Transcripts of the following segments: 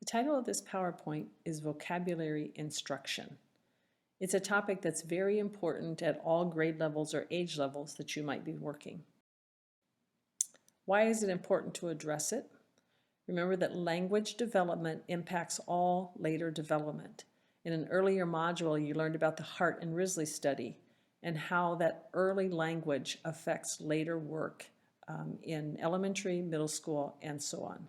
The title of this PowerPoint is Vocabulary Instruction. It's a topic that's very important at all grade levels or age levels that you might be working. Why is it important to address it? Remember that language development impacts all later development. In an earlier module, you learned about the Hart and Risley study and how that early language affects later work in elementary, middle school, and so on.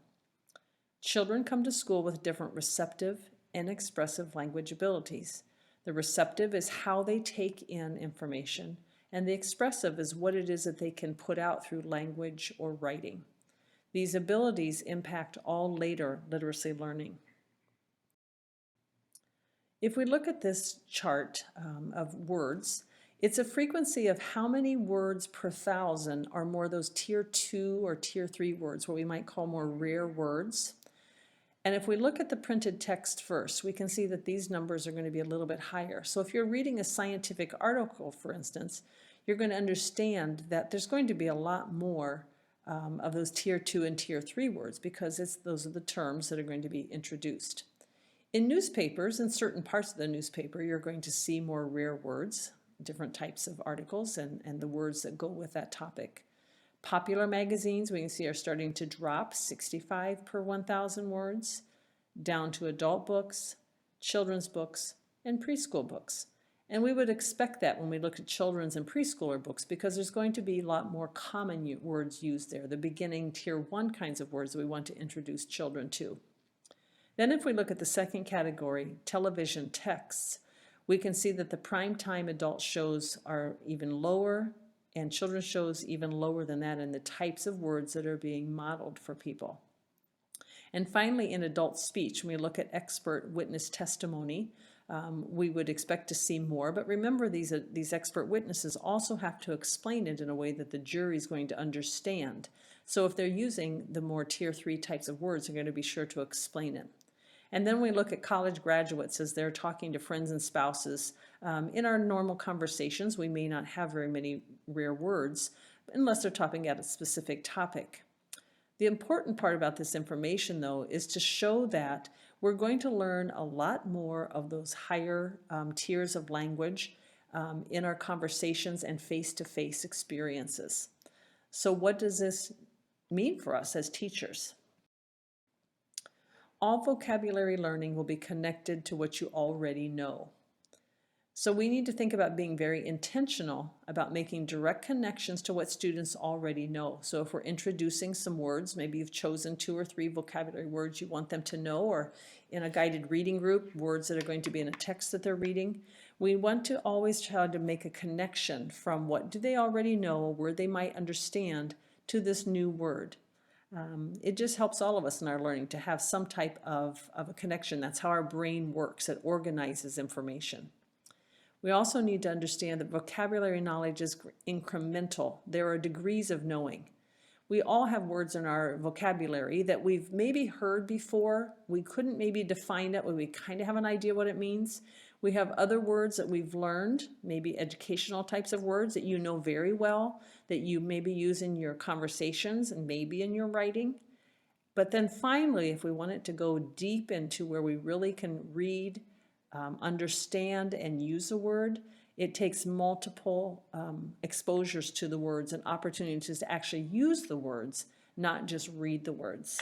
Children come to school with different receptive and expressive language abilities. The receptive is how they take in information, and the expressive is what it is that they can put out through language or writing. These abilities impact all later literacy learning. If we look at this chart of words, it's a frequency of how many words per thousand are more those tier 2 or tier 3 words, what we might call more rare words. And if we look at the printed text first, we can see that these numbers are going to be a little bit higher. So if you're reading a scientific article, for instance, you're going to understand that there's going to be a lot more of those tier 2 and tier 3 words because those are the terms that are going to be introduced. In newspapers, in certain parts of the newspaper, you're going to see more rare words, different types of articles and the words that go with that topic. Popular magazines, we can see, are starting to drop 65 per 1,000 words, down to adult books, children's books, and preschool books. And we would expect that when we look at children's and preschooler books because there's going to be a lot more common words used there, the beginning tier 1 kinds of words that we want to introduce children to. Then if we look at the second category, television texts, we can see that the primetime adult shows are even lower and children's shows even lower than that in the types of words that are being modeled for people. And finally, in adult speech, when we look at expert witness testimony, we would expect to see more. But remember, these expert witnesses also have to explain it in a way that the jury is going to understand. So if they're using the more tier 3 types of words, they're going to be sure to explain it. And then we look at college graduates as they're talking to friends and spouses. In our normal conversations, we may not have very many rare words unless they're talking about a specific topic. The important part about this information, though, is to show that we're going to learn a lot more of those higher tiers of language in our conversations and face-to-face experiences. So what does this mean for us as teachers? All vocabulary learning will be connected to what you already know. So we need to think about being very intentional about making direct connections to what students already know. So if we're introducing some words, maybe you've chosen 2 or 3 vocabulary words you want them to know, or in a guided reading group, words that are going to be in a text that they're reading, we want to always try to make a connection from what do they already know, where they might understand, to this new word. It just helps all of us in our learning to have some type of a connection. That's how our brain works. It organizes information. We also need to understand that vocabulary knowledge is incremental. There are degrees of knowing. We all have words in our vocabulary that we've maybe heard before. We couldn't maybe define it, but we kind of have an idea what it means. We have other words that we've learned, maybe educational types of words that you know very well, that you maybe use in your conversations and maybe in your writing. But then finally, if we want it to go deep into where we really can read, understand, and use a word, it takes multiple exposures to the words and opportunities to actually use the words, not just read the words.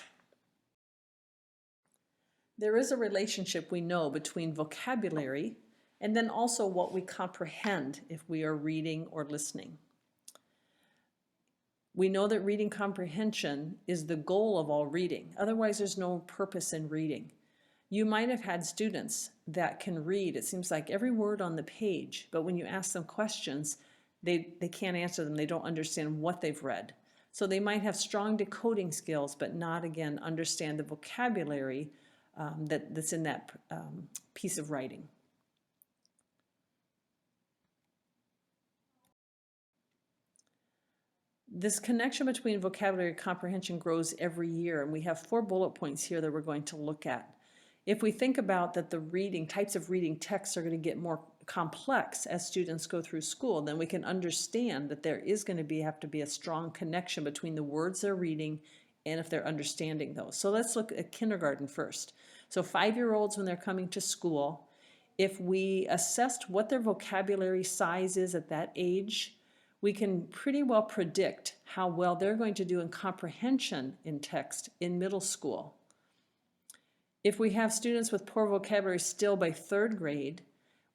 There is a relationship we know between vocabulary and then also what we comprehend if we are reading or listening. We know that reading comprehension is the goal of all reading. Otherwise, there's no purpose in reading. You might have had students that can read, it seems like every word on the page, but when you ask them questions, they can't answer them. They don't understand what they've read. So they might have strong decoding skills, but not, again, understand the vocabulary that's in that piece of writing. This connection between vocabulary and comprehension grows every year, and we have 4 bullet points here that we're going to look at. If we think about that the types of reading texts are going to get more complex as students go through school, then we can understand that there is going to have to be a strong connection between the words they're reading and if they're understanding those. So let's look at kindergarten first. So 5-year-olds, when they're coming to school, if we assessed what their vocabulary size is at that age, we can pretty well predict how well they're going to do in comprehension in text in middle school. If we have students with poor vocabulary still by 3rd grade,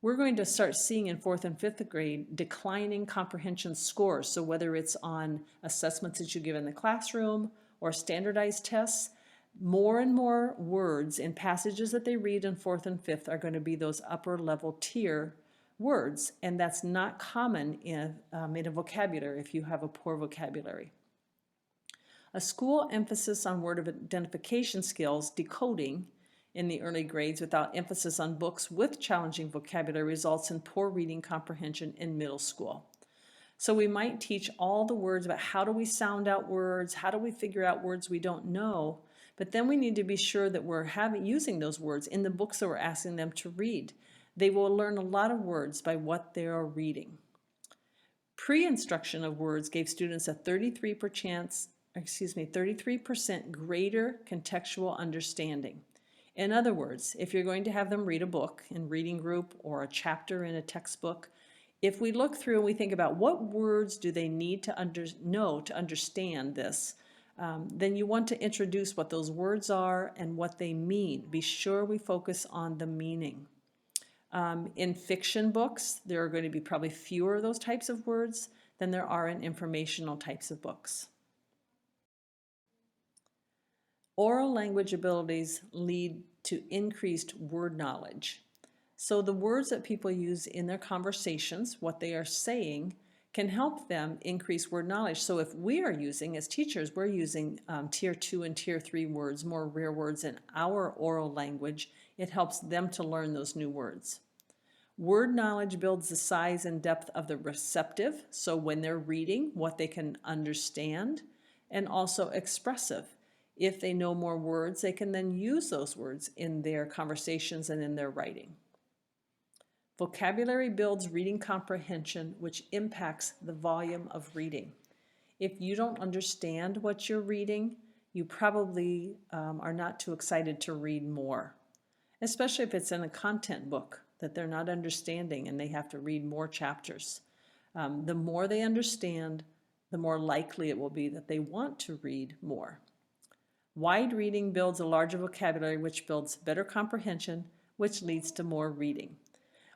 we're going to start seeing in 4th and 5th grade declining comprehension scores. So whether it's on assessments that you give in the classroom or standardized tests, more and more words in passages that they read in 4th and 5th are going to be those upper level tier words, and that's not common in a vocabulary if you have a poor vocabulary. A school emphasis on word identification skills, decoding, in the early grades without emphasis on books with challenging vocabulary results in poor reading comprehension in middle school. So we might teach all the words about how do we sound out words, how do we figure out words we don't know, but then we need to be sure that we're using those words in the books that we're asking them to read. They will learn a lot of words by what they are reading. Pre-instruction of words gave students a 33% greater contextual understanding. In other words, if you're going to have them read a book in reading group or a chapter in a textbook, if we look through and we think about what words do they need to know to understand this, then you want to introduce what those words are and what they mean. Be sure we focus on the meaning. In fiction books, there are going to be probably fewer of those types of words than there are in informational types of books. Oral language abilities lead to increased word knowledge. So the words that people use in their conversations, what they are saying, can help them increase word knowledge. So if we are using, as teachers, we're using tier 2 and tier 3 words, more rare words in our oral language, it helps them to learn those new words. Word knowledge builds the size and depth of the receptive, so when they're reading, what they can understand, and also expressive. If they know more words, they can then use those words in their conversations and in their writing. Vocabulary builds reading comprehension, which impacts the volume of reading. If you don't understand what you're reading, you probably are not too excited to read more, especially if it's in a content book that they're not understanding and they have to read more chapters. The more they understand, the more likely it will be that they want to read more. Wide reading builds a larger vocabulary, which builds better comprehension, which leads to more reading.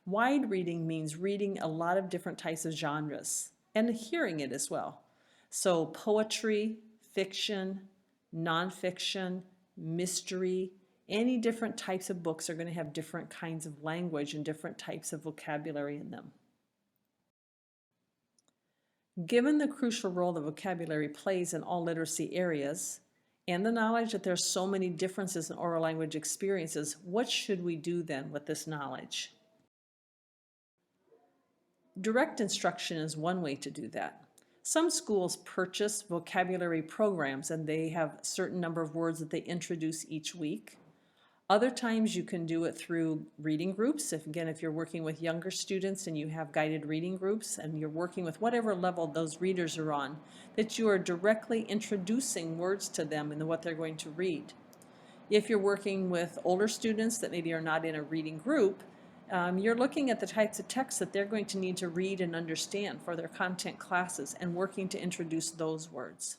Wide reading means reading a lot of different types of genres and hearing it as well. So poetry, fiction, nonfiction, mystery, any different types of books are going to have different kinds of language and different types of vocabulary in them. Given the crucial role the vocabulary plays in all literacy areas, and the knowledge that there are so many differences in oral language experiences, what should we do then with this knowledge? Direct instruction is one way to do that. Some schools purchase vocabulary programs and they have a certain number of words that they introduce each week. Other times you can do it through reading groups. If you're working with younger students and you have guided reading groups and you're working with whatever level those readers are on, that you are directly introducing words to them and what they're going to read. If you're working with older students that maybe are not in a reading group, you're looking at the types of texts that they're going to need to read and understand for their content classes and working to introduce those words.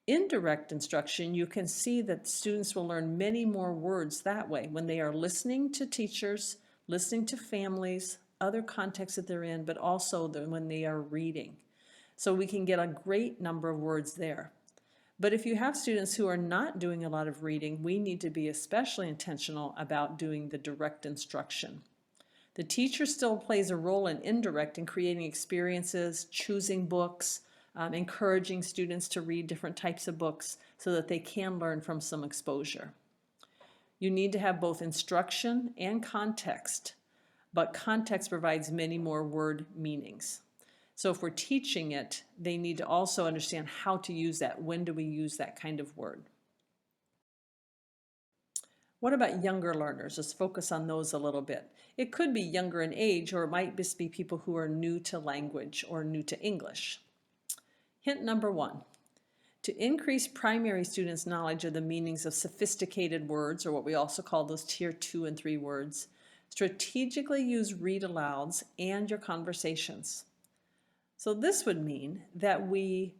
In direct instruction, you can see that students will learn many more words that way when they are listening to teachers, listening to families, other contexts that they're in, but also when they are reading. So we can get a great number of words there. But if you have students who are not doing a lot of reading, we need to be especially intentional about doing the direct instruction. The teacher still plays a role in indirect in creating experiences, choosing books, encouraging students to read different types of books so that they can learn from some exposure. You need to have both instruction and context, but context provides many more word meanings. So if we're teaching it, they need to also understand how to use that. When do we use that kind of word? What about younger learners? Let's focus on those a little bit. It could be younger in age, or it might just be people who are new to language or new to English. Hint number 1. To increase primary students' knowledge of the meanings of sophisticated words, or what we also call those tier 2 and 3 words, strategically use read-alouds and your conversations. So this would mean that we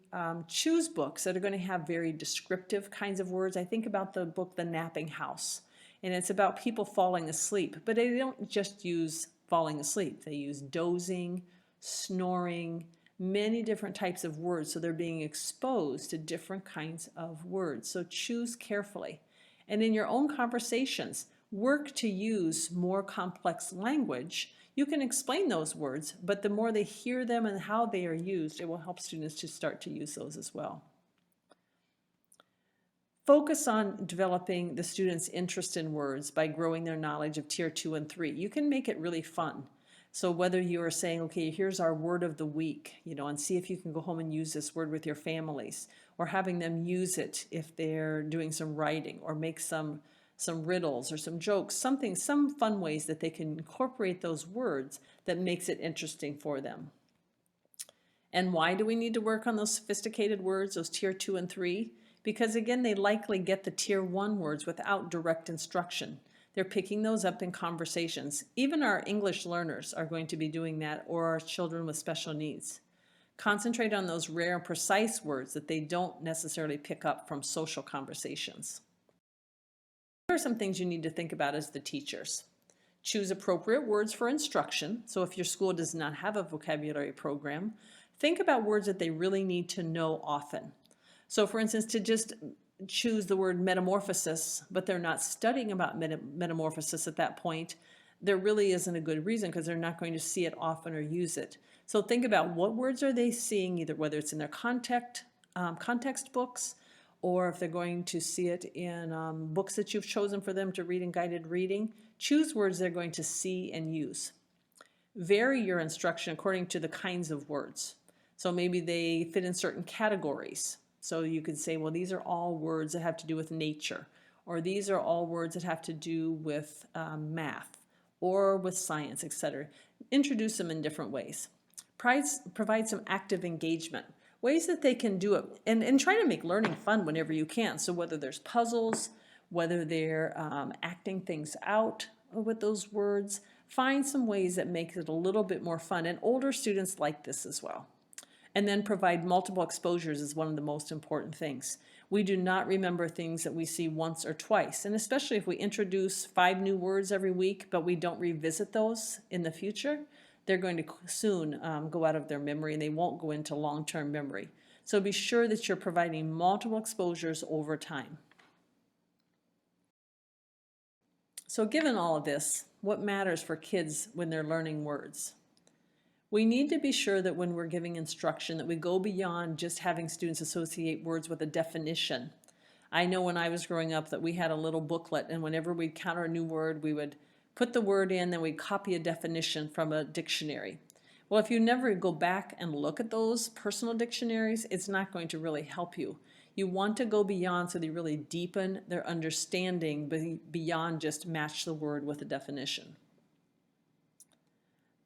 choose books that are going to have very descriptive kinds of words. I think about the book The Napping House, and it's about people falling asleep, but they don't just use falling asleep. They use dozing, snoring, many different types of words, so they're being exposed to different kinds of words. So choose carefully. And in your own conversations, work to use more complex language. You can explain those words, but the more they hear them and how they are used, it will help students to start to use those as well. Focus on developing the students' interest in words by growing their knowledge of tier 2 and 3. You can make it really fun. So whether you are saying, okay, here's our word of the week, and see if you can go home and use this word with your families, or having them use it if they're doing some writing, or make some riddles or some jokes, some fun ways that they can incorporate those words that makes it interesting for them. And why do we need to work on those sophisticated words, those tier 2 and 3? Because again, they likely get the tier 1 words without direct instruction. They're picking those up in conversations. Even our English learners are going to be doing that, or our children with special needs. Concentrate on those rare and precise words that they don't necessarily pick up from social conversations. Here are some things you need to think about as the teachers. Choose appropriate words for instruction. So if your school does not have a vocabulary program, think about words that they really need to know often. So for instance, to just choose the word metamorphosis, but they're not studying about metamorphosis at that point, there really isn't a good reason, because they're not going to see it often or use it. So think about what words are they seeing, either whether it's in their context books, or if they're going to see it in books that you've chosen for them to read in guided reading. Choose words they're going to see and use. Vary your instruction according to the kinds of words. So maybe they fit in certain categories. So you could say, well, these are all words that have to do with nature, or these are all words that have to do with math or with science, etc. Introduce them in different ways. Provide some active engagement, ways that they can do it, and try to make learning fun whenever you can. So whether there's puzzles, whether they're acting things out with those words, find some ways that make it a little bit more fun. And older students like this as well. And then provide multiple exposures is one of the most important things. We do not remember things that we see once or twice, and especially if we introduce 5 new words every week, but we don't revisit those in the future, they're going to soon go out of their memory, and they won't go into long-term memory. So be sure that you're providing multiple exposures over time. So given all of this, what matters for kids when they're learning words? We need to be sure that when we're giving instruction that we go beyond just having students associate words with a definition. I know when I was growing up that we had a little booklet, and whenever we'd encounter a new word, we would put the word in, then we'd copy a definition from a dictionary. Well, if you never go back and look at those personal dictionaries, it's not going to really help you. You want to go beyond so they really deepen their understanding beyond just match the word with a definition.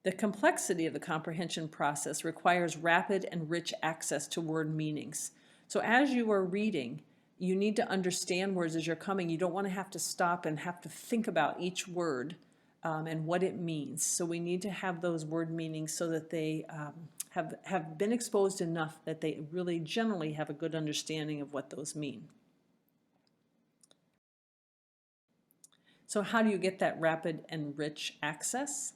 The complexity of the comprehension process requires rapid and rich access to word meanings. So as you are reading, you need to understand words as you're coming. You don't want to have to stop and have to think about each word and what it means. So we need to have those word meanings so that they have been exposed enough that they really generally have a good understanding of what those mean. So how do you get that rapid and rich access?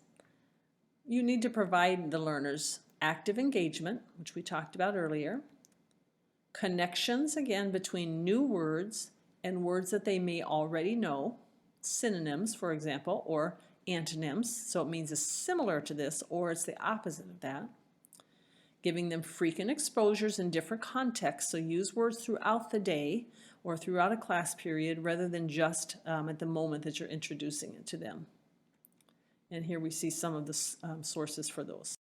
You need to provide the learners active engagement, which we talked about earlier, connections, again, between new words and words that they may already know, synonyms, for example, or antonyms, so it means it's similar to this or it's the opposite of that. Giving them frequent exposures in different contexts, so use words throughout the day or throughout a class period rather than just at the moment that you're introducing it to them. And here we see some of the sources for those.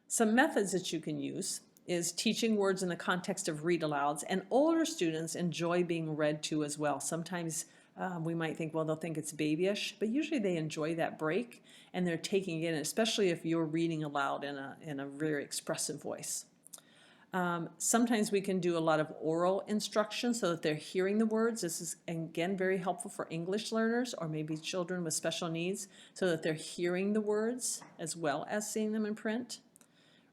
Some methods that you can use is teaching words in the context of read-alouds, and older students enjoy being read to as well. Sometimes we might think, well, they'll think it's babyish, but usually they enjoy that break and they're taking it in, especially if you're reading aloud in a very expressive voice. Sometimes we can do a lot of oral instruction so that they're hearing the words. This is, again, very helpful for English learners or maybe children with special needs so that they're hearing the words as well as seeing them in print.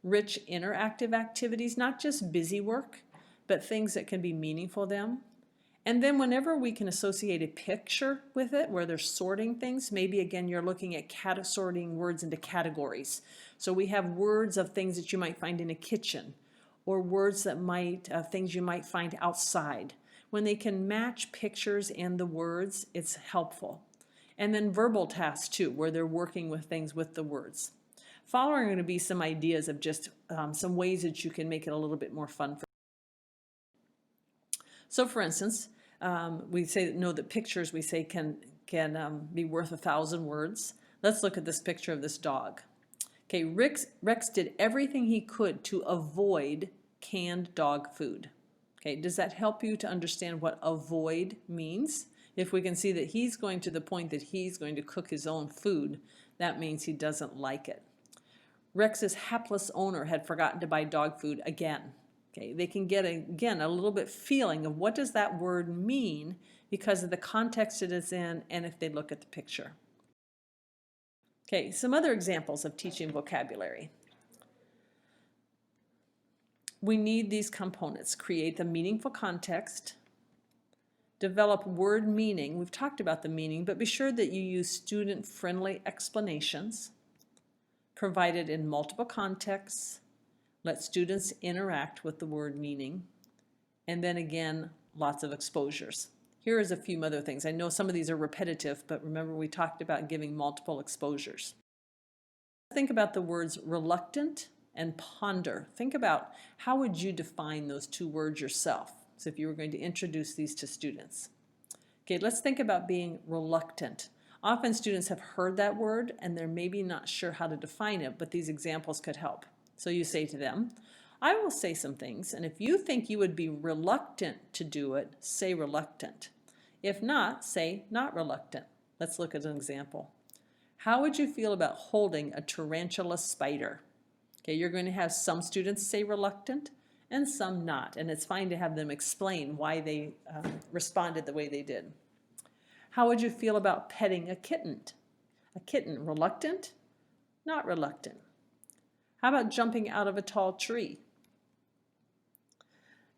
Rich interactive activities, not just busy work, but things that can be meaningful to them. And then whenever we can associate a picture with it where they're sorting things, maybe again you're looking at sorting words into categories. So we have words of things that you might find in a kitchen, or words that might, things you might find outside. When they can match pictures and the words, it's helpful. And then verbal tasks too, where they're working with things with the words. Following are going to be some ideas of just some ways that you can make it a little bit more fun. So for instance, we know that pictures we say can be worth 1,000 words. Let's look at this picture of this dog. Okay, Rex did everything he could to avoid canned dog food. Okay, does that help you to understand what avoid means? If we can see that he's going to the point that he's going to cook his own food, that means he doesn't like it. Rex's hapless owner had forgotten to buy dog food again. Okay, they can get, again, a little bit feeling of what does that word mean because of the context it is in and if they look at the picture. Okay, some other examples of teaching vocabulary. We need these components. Create the meaningful context. Develop word meaning. We've talked about the meaning, but be sure that you use student-friendly explanations. Provided in multiple contexts. Let students interact with the word meaning. And then again, lots of exposures. Here is a few other things. I know some of these are repetitive, but remember we talked about giving multiple exposures. Think about the words reluctant and ponder. Think about how would you define those two words yourself? So if you were going to introduce these to students. Okay, let's think about being reluctant. Often students have heard that word and they're maybe not sure how to define it, but these examples could help. So you say to them, I will say some things, and if you think you would be reluctant to do it, say reluctant. If not, say not reluctant. Let's look at an example. How would you feel about holding a tarantula spider? Okay, you're going to have some students say reluctant and some not, and it's fine to have them explain why they responded the way they did. How would you feel about petting a kitten? A kitten, reluctant? Not reluctant. How about jumping out of a tall tree?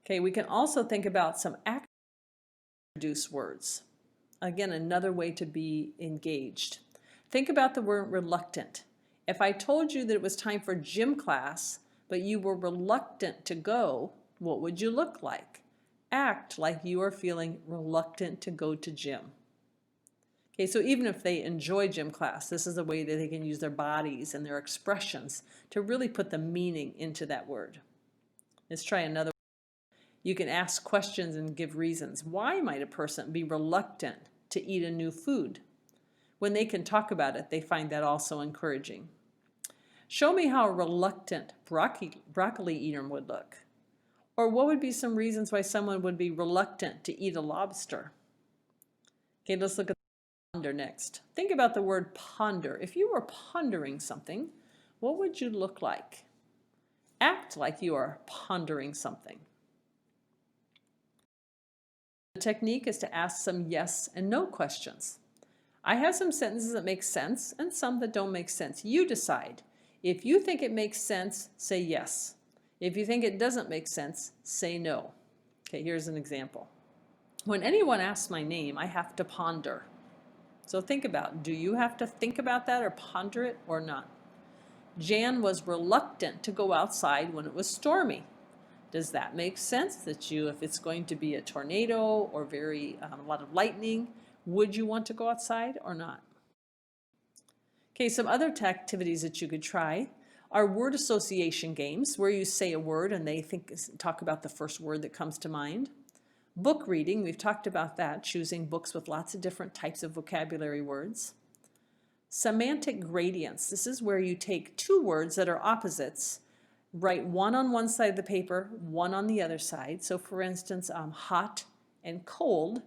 Okay, we can also think about some action introduce words. Again, another way to be engaged. Think about the word reluctant. If I told you that it was time for gym class, but you were reluctant to go, what would you look like? Act like you are feeling reluctant to go to gym. Okay, so even if they enjoy gym class, this is a way that they can use their bodies and their expressions to really put the meaning into that word. Let's try another. You can ask questions and give reasons. Why might a person be reluctant to eat a new food? When they can talk about it, they find that also encouraging. Show me how a reluctant broccoli eater would look. Or what would be some reasons why someone would be reluctant to eat a lobster? Okay, let's look at ponder next. Think about the word ponder. If you were pondering something, what would you look like? Act like you are pondering something. The technique is to ask some yes and no questions. I have some sentences that make sense and some that don't make sense. You decide. If you think it makes sense, say yes. If you think it doesn't make sense, say no. Okay, here's an example. When anyone asks my name, I have to ponder. So think about, do you have to think about that or ponder it or not? Jan was reluctant to go outside when it was stormy. Does that make sense that if it's going to be a tornado or a lot of lightning, would you want to go outside or not? Okay, some other activities that you could try are word association games where you say a word and they talk about the first word that comes to mind. Book reading, we've talked about that, choosing books with lots of different types of vocabulary words. Semantic gradients, this is where you take two words that are opposites, write one on one side of the paper, one on the other side. So for instance, hot and cold,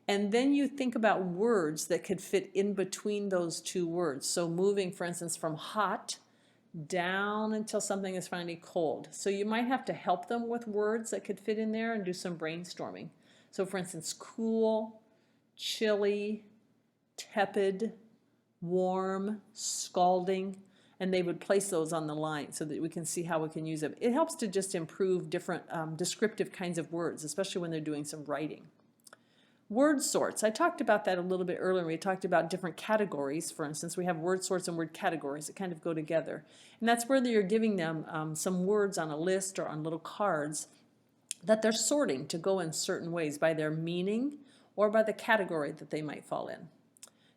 and then you think about words that could fit in between those two words. So moving, for instance, from hot down until something is finally cold. So you might have to help them with words that could fit in there and do some brainstorming. So for instance, cool, chilly, tepid, warm, scalding, and they would place those on the line so that we can see how we can use them. It helps to just improve different descriptive kinds of words, especially when they're doing some writing. Word sorts. I talked about that a little bit earlier. We talked about different categories. For instance, we have word sorts and word categories that kind of go together. And that's where you're giving them some words on a list or on little cards that they're sorting to go in certain ways by their meaning or by the category that they might fall in.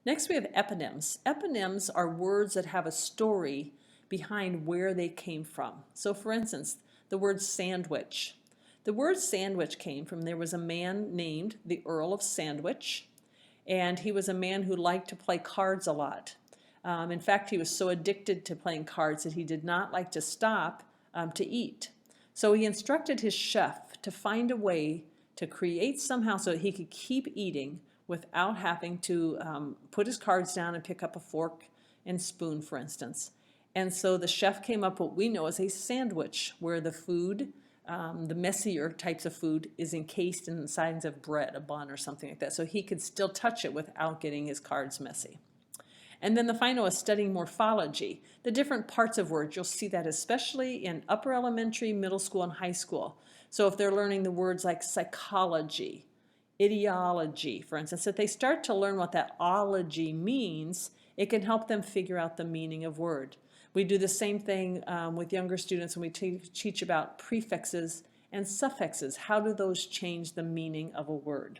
Next, we have eponyms. Eponyms are words that have a story behind where they came from. So for instance, the word sandwich. The word sandwich came from, there was a man named the Earl of Sandwich, and he was a man who liked to play cards a lot. In fact, he was so addicted to playing cards that he did not like to stop to eat. So he instructed his chef to find a way to create somehow so that he could keep eating without having to put his cards down and pick up a fork and spoon, for instance. And so the chef came up with what we know as a sandwich, where the food, the messier types of food, is encased in the sides of bread, a bun or something like that, so he could still touch it without getting his cards messy. And then the final is studying morphology, the different parts of words. You'll see that especially in upper elementary, middle school, and high school. So if they're learning the words like psychology, ideology, for instance, if they start to learn what that ology means, it can help them figure out the meaning of word. We do the same thing with younger students when we teach about prefixes and suffixes. How do those change the meaning of a word?